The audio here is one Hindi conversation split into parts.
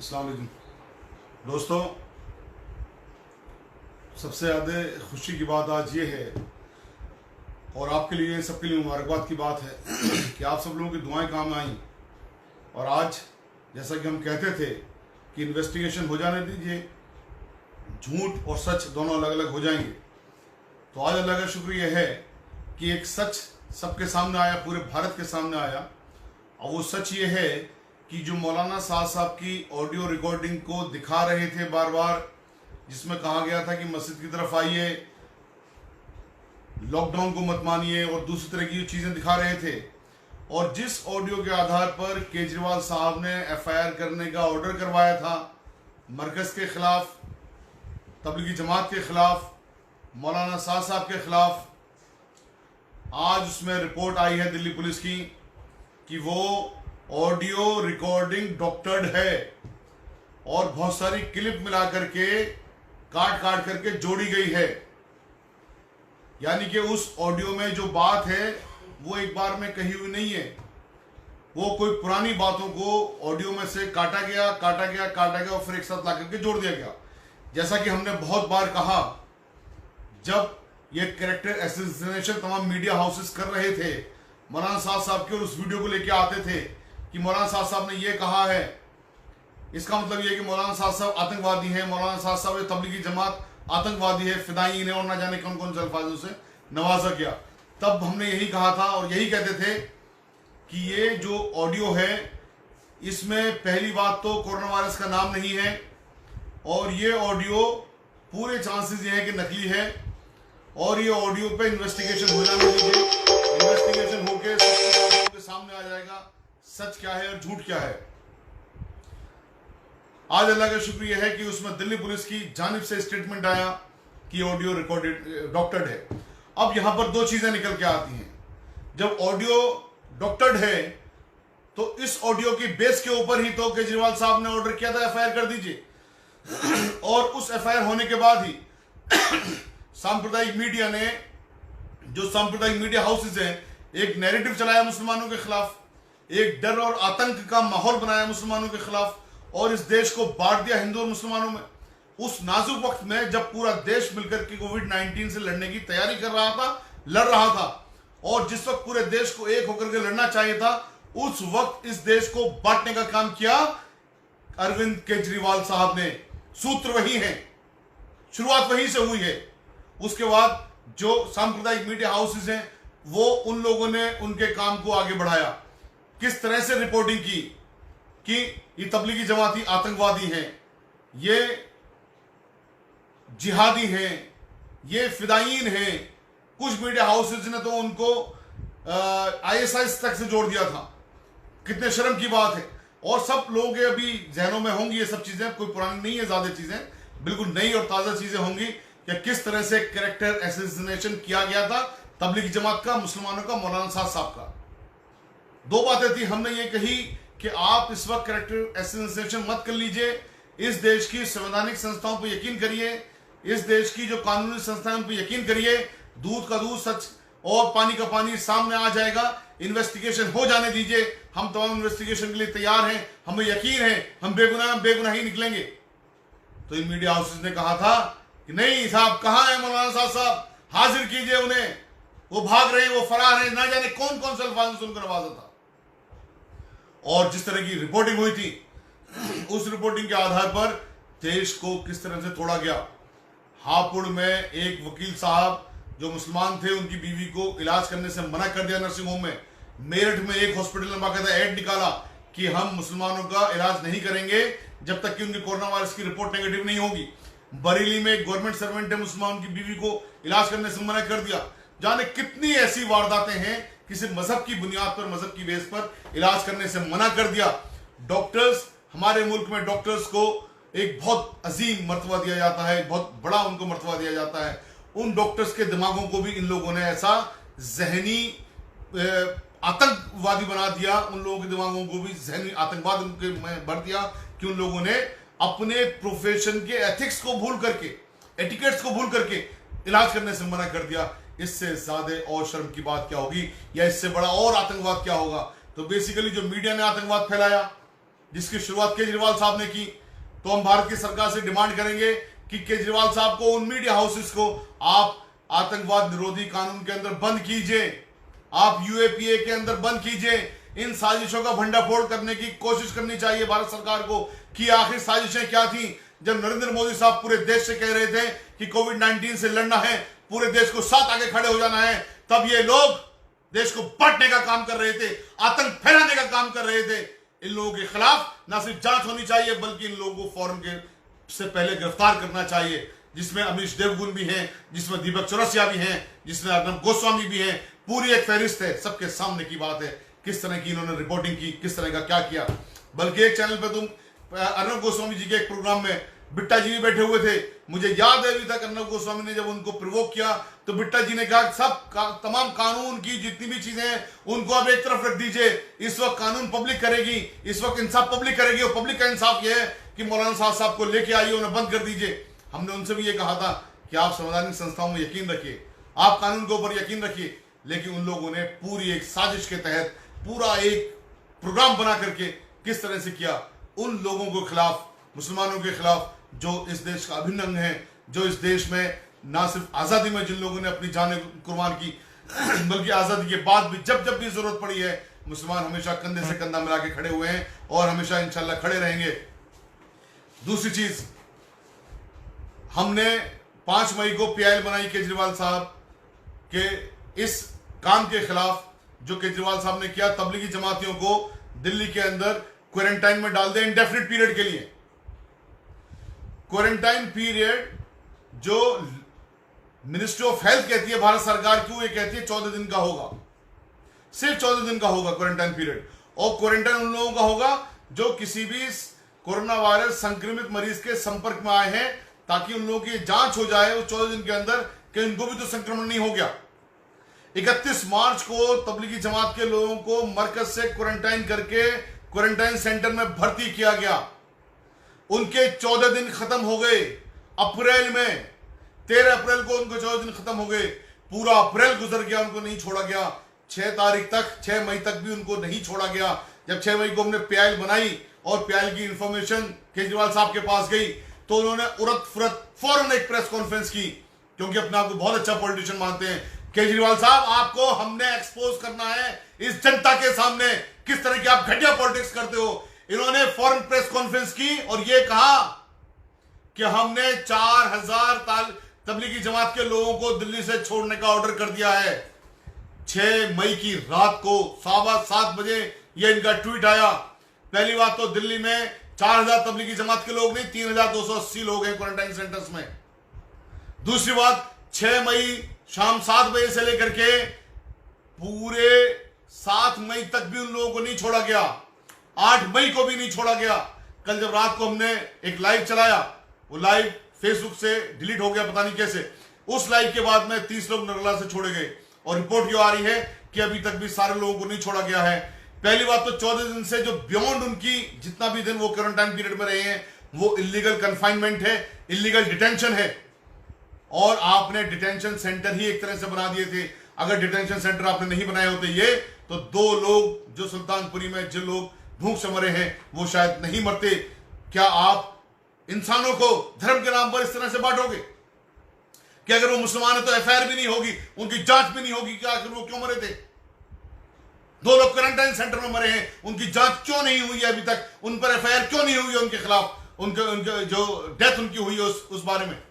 अस्सलाम वालेकुम दोस्तों। सबसे ज़्यादा खुशी की बात आज ये है और आपके लिए सबके लिए मुबारकबाद की बात है कि आप सब लोगों की दुआएं काम आई। और आज जैसा कि हम कहते थे कि इन्वेस्टिगेशन हो जाने दीजिए, झूठ और सच दोनों अलग अलग हो जाएंगे। तो आज अल्लाह का शुक्र यह है कि एक सच सबके सामने आया, पूरे भारत के सामने आया। और वो सच ये है कि जो मौलाना साहब की ऑडियो रिकॉर्डिंग को दिखा रहे थे बार बार, जिसमें कहा गया था कि मस्जिद की तरफ आइए, लॉकडाउन को मत मानिए और दूसरी तरह की चीज़ें दिखा रहे थे, और जिस ऑडियो के आधार पर केजरीवाल साहब ने एफआईआर करने का ऑर्डर करवाया था मरकज़ के खिलाफ, तबलीगी जमात के खिलाफ, मौलाना साहब के खिलाफ, आज उसमें रिपोर्ट आई है दिल्ली पुलिस की कि वो ऑडियो रिकॉर्डिंग डॉक्टर्ड है और बहुत सारी क्लिप मिला करके काट काट करके जोड़ी गई है। यानी कि उस ऑडियो में जो बात है वो एक बार में कही हुई नहीं है, वो कोई पुरानी बातों को ऑडियो में से काटा गया और फिर एक साथ ला करके जोड़ दिया गया। जैसा कि हमने बहुत बार कहा, जब ये कैरेक्टर एसेसिनेशन तमाम मीडिया हाउसेस कर रहे थे, मौलाना साहब के, और उस वीडियो को लेके आते थे कि मौलाना साहब ने ये कहा है, इसका मतलब ये कि मौलाना साहब आतंकवादी हैं, मौलाना साहब ये तबलीगी जमात आतंकवादी है, फिदाई ने और ना जाने कौन कौन से अल्फाजों से नवाजा गया। तब हमने यही कहा था और यही कहते थे कि ये जो ऑडियो है इसमें पहली बात तो कोरोना वायरस का नाम नहीं है, और ये ऑडियो पूरे चांसेस ये है कि नकली है, और ये ऑडियो पे इन्वेस्टिगेशन हो जाने दीजिए। इन्वेस्टिगेशन होकर सबके सामने आ जाएगा सच क्या है और झूठ क्या है। आज अल्लाह का शुक्र यह है कि उसमें दिल्ली पुलिस की जानिब से स्टेटमेंट आया कि ऑडियो रिकॉर्डेड डॉक्टर्ड है। अब यहां पर दो चीजें निकल के आती हैं। जब ऑडियो डॉक्टर्ड है तो इस ऑडियो की बेस के ऊपर ही तो केजरीवाल साहब ने ऑर्डर किया था एफआईआर कर दीजिए, और उस एफआईआर होने के बाद ही सांप्रदायिक मीडिया ने, जो सांप्रदायिक मीडिया हाउसेस हैं, एक नैरेटिव चलाया मुसलमानों के खिलाफ, एक डर और आतंक का माहौल बनाया मुसलमानों के खिलाफ, और इस देश को बांट दिया हिंदू और मुसलमानों में। उस नाजुक वक्त में जब पूरा देश मिलकर के कोविड-19 से लड़ने की तैयारी कर रहा था, लड़ रहा था, और जिस वक्त पूरे देश को एक होकर के लड़ना चाहिए था, उस वक्त इस देश को बांटने का काम किया अरविंद केजरीवाल साहब ने। सूत्र वही है, शुरुआत वहीं से हुई है। उसके बाद जो सांप्रदायिक मीडिया हाउसेस हैं वो उन लोगों ने उनके काम को आगे बढ़ाया, किस तरह से रिपोर्टिंग की कि ये तबलीगी जमाती आतंकवादी हैं, ये जिहादी हैं, ये फिदायीन हैं। कुछ मीडिया हाउसेस ने तो उनको आईएसआईएस तक से जोड़ दिया था। कितने शर्म की बात है। और सब लोगों के अभी जहनों में होंगी ये सब चीजें, कोई पुरानी नहीं है, ज्यादा चीजें बिल्कुल नई और ताजा चीजें होंगी कि किस तरह से कैरेक्टर एसेसिनेशन किया गया था तबलीगी जमात का, मुसलमानों का, मौलाना साहब का। दो बातें थी। हमने ये कही कि आप इस वक्त कैरेक्टर एसेसिनेशन मत कर लीजिए, इस देश की संवैधानिक संस्थाओं पर यकीन करिए, इस देश की जो कानूनी संस्थाओं पर यकीन करिए। दूध का दूध सच और पानी का पानी सामने आ जाएगा। इन्वेस्टिगेशन हो जाने दीजिए, हम तमाम इन्वेस्टिगेशन के लिए तैयार हैं, हमें यकीन है हम बेगुनाह ही निकलेंगे। तो इन मीडिया हाउसेस ने कहा था कि नहीं साहब, कहां है मौलाना साहब, हाजिर कीजिए उन्हें, वो भाग रहे हैं, वो फरार हैं, ना जाने कौन कौन से अल्फाज सुनकर नवाजा था। और जिस तरह की रिपोर्टिंग हुई थी, उस रिपोर्टिंग के आधार पर देश को किस तरह से तोड़ा गया। हापुड़ में एक वकील साहब जो मुसलमान थे, उनकी बीवी को इलाज करने से मना कर दिया नर्सिंग होम में। मेरठ में एक हॉस्पिटल ने बाकायदा ऐड निकाला कि हम मुसलमानों का इलाज नहीं करेंगे जब तक कि उनकी कोरोना वायरस की रिपोर्ट नेगेटिव नहीं होगी। बरेली में एक गवर्नमेंट सर्वेंट है, मुसलमान की बीवी को इलाज करने से मना कर दिया। जाने कितनी ऐसी वारदातें हैं, किसी मजहब की बुनियाद पर, मजहब की बेस पर इलाज करने से मना कर दिया। डॉक्टर्स, हमारे मुल्क में डॉक्टर्स को एक बहुत अजीम मर्तबा दिया जाता है, बहुत बड़ा उनको मर्तबा दिया जाता है। उन डॉक्टर्स के दिमागों को भी इन लोगों ने ऐसा जहनी आतंकवादी बना दिया, उन लोगों के दिमागों को भी जहनी आतंकवाद उनके में भर दिया कि उन लोगों ने अपने प्रोफेशन के एथिक्स को भूल करके, एटिकेट्स को भूल करके इलाज करने से मना कर दिया। इससे ज्यादा और शर्म की बात क्या होगी, या इससे बड़ा और आतंकवाद क्या होगा। तो बेसिकली जो मीडिया ने आतंकवाद फैलाया, जिसकी शुरुआत केजरीवाल साहब ने की। तो हम भारत की सरकार से डिमांड करेंगे कि केजरीवाल साहब को, उन मीडिया हाउसेस को आप आतंकवाद निरोधी कानून के अंदर बंद कीजिए, आप यूएपीए के अंदर बंद कीजिए। इन साजिशों का भंडाफोड़ करने की कोशिश करनी चाहिए भारत सरकार को कि आखिर साजिशें क्या थी। जब नरेंद्र मोदी साहब पूरे देश से कह रहे थे कि कोविड-19 से लड़ना है, पूरे देश को साथ आगे खड़े हो जाना है, तब ये लोग देश को बांटने का काम कर रहे थे, आतंक फैलाने का काम कर रहे थे। इन लोगों के खिलाफ ना सिर्फ जांच होनी चाहिए बल्कि इन लोगों को फौरन के से पहले गिरफ्तार करना चाहिए, जिसमें अमीश देवगुन भी हैं, जिसमें दीपक चौरसिया भी हैं, जिसमें अर्नब गोस्वामी भी हैं। पूरी एक फहरिस्त है, सबके सामने की बात है किस तरह की इन्होंने रिपोर्टिंग की, किस तरह का क्या किया। बल्कि एक चैनल पे तुम अर्नब गोस्वामी जी के एक प्रोग्राम में बिट्टा जी भी बैठे हुए थे। मुझे याद है अभी तक अर्नब गोस्वामी ने जब उनको प्रोवोक किया तो बिट्टा जी ने कहा तमाम कानून की जितनी भी चीजें हैं उनको आप एक तरफ रख दीजिए, इस वक्त कानून पब्लिक करेगी, इस वक्त इंसाफ पब्लिक करेगी, और पब्लिक का इंसाफ यह है कि मौलाना साहब को लेके आइए, उन्हें बंद कर दीजिए। हमने उनसे भी ये कहा था कि आप संवैधानिक संस्थाओं में यकीन रखिए, आप कानून के ऊपर यकीन रखिए, लेकिन उन लोगों ने पूरी एक साजिश के तहत पूरा एक प्रोग्राम बना करके किस तरह से किया, उन लोगों के खिलाफ, मुसलमानों के खिलाफ जो इस देश का अभिन्न अंग है, जो इस देश में ना सिर्फ आज़ादी में जिन लोगों ने अपनी जानें कुर्बान की बल्कि आज़ादी के बाद भी जब जब भी जरूरत पड़ी है, मुसलमान हमेशा कंधे से कंधा मिला के खड़े हुए हैं और हमेशा इंशाल्लाह खड़े रहेंगे। दूसरी चीज, हमने 5 मई को पीआईएल बनाई केजरीवाल साहब के इस काम के खिलाफ जो केजरीवाल साहब ने किया, तबलीगी जमातियों को दिल्ली के अंदर क्वारंटाइन में डाल दे इंडेफिनिट पीरियड के लिए। क्वारंटाइन पीरियड जो मिनिस्ट्री ऑफ हेल्थ कहती है भारत सरकार की, वो ये कहती है 14 दिन का होगा, सिर्फ 14 दिन का होगा क्वारंटाइन पीरियड। और क्वारंटाइन उन लोगों का होगा जो किसी भी कोरोना वायरस संक्रमित मरीज के संपर्क में आए हैं, ताकि उन लोगों की जांच हो जाए उस 14 दिन के अंदर कि उनको भी तो संक्रमण नहीं हो गया। 31 मार्च को तबलीगी जमात के लोगों को मरकज से क्वारंटाइन करके क्वारंटाइन सेंटर में भर्ती किया गया। उनके 14 दिन खत्म हो गए अप्रैल में, 13 अप्रैल को उनको 14 दिन खत्म हो गए। पूरा अप्रैल गुजर गया, उनको नहीं छोड़ा गया। 6 तारीख तक, 6 मई तक भी उनको नहीं छोड़ा गया। जब 6 मई को हमने पीआईएल बनाई और पीआईएल की इंफॉर्मेशन केजरीवाल साहब के पास गई तो उन्होंने उरत फुरत फौरन एक प्रेस कॉन्फ्रेंस की, क्योंकि अपने आप को बहुत अच्छा पॉलिटिशियन मानते हैं। केजरीवाल साहब, आपको हमने एक्सपोज करना है इस जनता के सामने किस तरह की आप घटिया पॉलिटिक्स करते हो। इन्होंने फौरन प्रेस कॉन्फ्रेंस की और यह कहा कि हमने 4000 तबलीगी जमात के लोगों को दिल्ली से छोड़ने का ऑर्डर कर दिया है। 6 मई की रात को 7:15 बजे यह इनका ट्वीट आया। पहली बात तो दिल्ली में 4000 तबलीगी जमात के लोग नहीं, 3280 लोग हैं क्वारंटाइन सेंटर्स में। दूसरी बात, 6 मई शाम 7 बजे से लेकर के पूरे 7 मई तक भी उन लोगों को नहीं छोड़ा गया, 8 मई को भी नहीं छोड़ा गया। कल जब रात को हमने एक लाइव चलाया, वो लाइव फेसबुक से डिलीट हो गया, पता नहीं कैसे। उस लाइव के बाद में 30 लोग नरला से छोड़े गए और रिपोर्ट क्यों आ रही है कि अभी तक भी सारे लोगों को नहीं छोड़ा गया है। पहली बात तो 14 दिन से जो बियॉन्ड उनकी जितना भी दिन वो क्वारंटाइन पीरियड में रहे हैं वो इलीगल कन्फाइनमेंट है, इलीगल डिटेंशन है। और आपने डिटेंशन सेंटर ही एक तरह से बना दिए थे। अगर डिटेंशन सेंटर आपने नहीं बनाए होते ये, तो 2 लोग जो सुल्तानपुरी में जो लोग भूख से मरे हैं वो शायद नहीं मरते। क्या आप इंसानों को धर्म के नाम पर इस तरह से बांटोगे कि अगर वो मुसलमान है तो एफआईआर भी नहीं होगी, उनकी जांच भी नहीं होगी कि आखिर वो क्यों मरे थे। 2 लोग क्वारंटाइन सेंटर में मरे हैं, उनकी जांच क्यों नहीं हुई है अभी तक, उन पर एफआईआर क्यों नहीं हुई है उनके खिलाफ, उनके जो डेथ उनकी हुई है उस बारे में।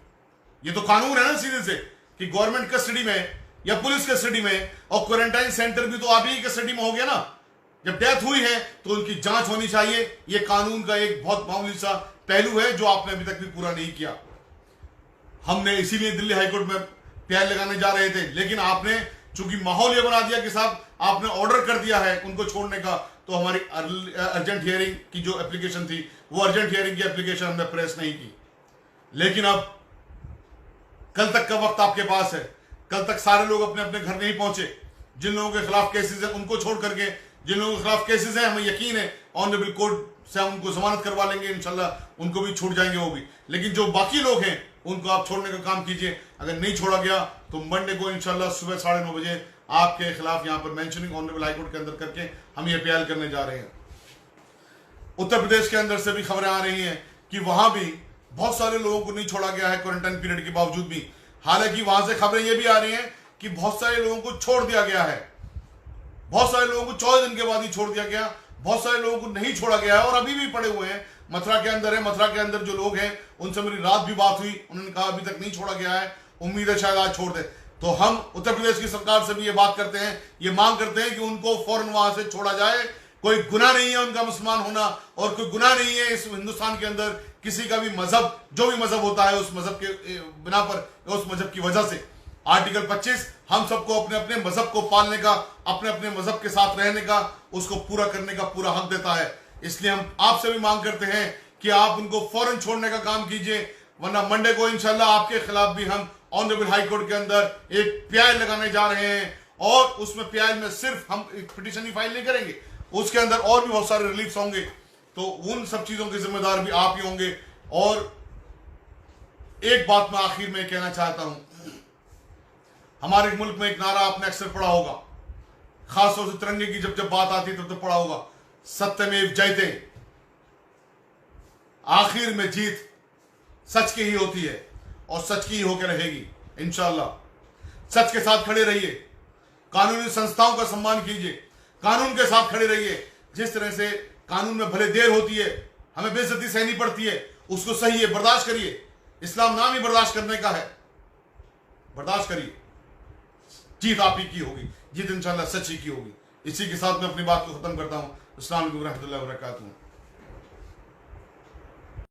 ये तो कानून है ना सीधे से कि गवर्नमेंट कस्टडी में या पुलिस कस्टडी में, और क्वारंटाइन सेंटर भी तो आप ही कस्टडी में हो गया ना। जब डेथ हुई है तो उनकी जांच होनी चाहिए। ये कानून का एक बहुत मामूली सा पहलू है जो आपने अभी तक भी पूरा नहीं किया। हमने इसीलिए दिल्ली हाईकोर्ट में पीआईएल लगाने जा रहे थे, लेकिन आपने चूंकि माहौल ये बना दिया कि साहब आपने ऑर्डर कर दिया है उनको छोड़ने का, तो हमारी अर्जेंट हियरिंग की जो एप्लीकेशन थी वो अर्जेंट हियरिंग की एप्लीकेशन हमने प्रेस नहीं की। लेकिन अब कल तक का वक्त आपके पास है। कल तक सारे लोग अपने अपने घर नहीं पहुंचे। जिन लोगों के खिलाफ केसेस है उनको छोड़ करके, जिन लोगों के खिलाफ केसेस हैं हमें यकीन है ऑनरेबल कोर्ट से हम उनको जमानत करवा लेंगे, इंशाल्लाह उनको भी छूट जाएंगे वो भी। लेकिन जो बाकी लोग हैं उनको आप छोड़ने का काम कीजिए। अगर नहीं छोड़ा गया तो मंडे को इंशाल्लाह सुबह 9:30 बजे आपके खिलाफ यहाँ पर मेंशनिंग ऑनरेबल हाईकोर्ट के अंदर करके हम ये पीआईएल करने जा रहे हैं। उत्तर प्रदेश के अंदर से भी खबरें आ रही हैं कि वहां भी बहुत सारे लोगों को नहीं छोड़ा गया है क्वारंटाइन पीरियड के बावजूद भी। हालांकि वहां से खबरें यह भी आ रही हैं कि बहुत सारे लोगों को छोड़ दिया गया है, बहुत सारे लोगों को 14 दिन के बाद ही छोड़ दिया गया, बहुत सारे लोगों को नहीं छोड़ा गया है और अभी भी पड़े हुए हैं। मथुरा के अंदर है, मथुरा के अंदर जो लोग हैं उनसे मेरी रात भी बात हुई, उन्होंने कहा अभी तक नहीं छोड़ा गया है, उम्मीद है शायद आज छोड़ दे। तो हम उत्तर प्रदेश की सरकार से भी ये बात करते हैं, ये मांग करते हैं कि उनको फौरन वहां से छोड़ा जाए। कोई गुनाह नहीं है उनका मुसलमान होना और कोई गुनाह नहीं है इस हिंदुस्तान के अंदर किसी का भी मजहब, जो भी मजहब होता है उस मजहब के बिना पर, उस मजहब की वजह से। आर्टिकल 25 हम सबको अपने अपने मजहब को पालने का, अपने अपने मजहब के साथ रहने का, उसको पूरा करने का पूरा हक देता है। इसलिए हम आपसे भी मांग करते हैं कि आप उनको फौरन छोड़ने का काम कीजिए, वरना मंडे को इंशाल्लाह आपके खिलाफ भी हम ऑनरेबल हाई कोर्ट के अंदर एक पीआई लगाने जा रहे हैं और उसमें पीआई में सिर्फ हम एक पिटीशन ही फाइल नहीं करेंगे, उसके अंदर और भी बहुत सारे रिलीफ्स होंगे। तो उन सब चीजों के जिम्मेदार भी आप ही होंगे। और एक बात मैं आखिर में कहना चाहता हूं, हमारे मुल्क में एक नारा आपने अक्सर पढ़ा होगा, खासतौर से तिरंगे की जब जब बात आती तब तो पढ़ा होगा, सत्यमेव जयते। आखिर में जीत सच की ही होती है और सच की ही होकर रहेगी इंशाअल्लाह। सच के साथ खड़े रहिए, कानूनी संस्थाओं का सम्मान कीजिए, कानून के साथ खड़े रहिए। जिस तरह से कानून में भले देर होती है, हमें बेइज्जती सहनी पड़ती है, उसको सही है, बर्दाश्त करिए। इस्लाम नाम ही बर्दाश्त करने का है, बर्दाश्त करिए। जीत आप ही की होगी, जीत इंशाअल्लाह सच ही की होगी। इसी के साथ मैं अपनी बात को खत्म करता हूं। अस्सलाम वालेकुम रहमतुल्लाहि व बरकातहू।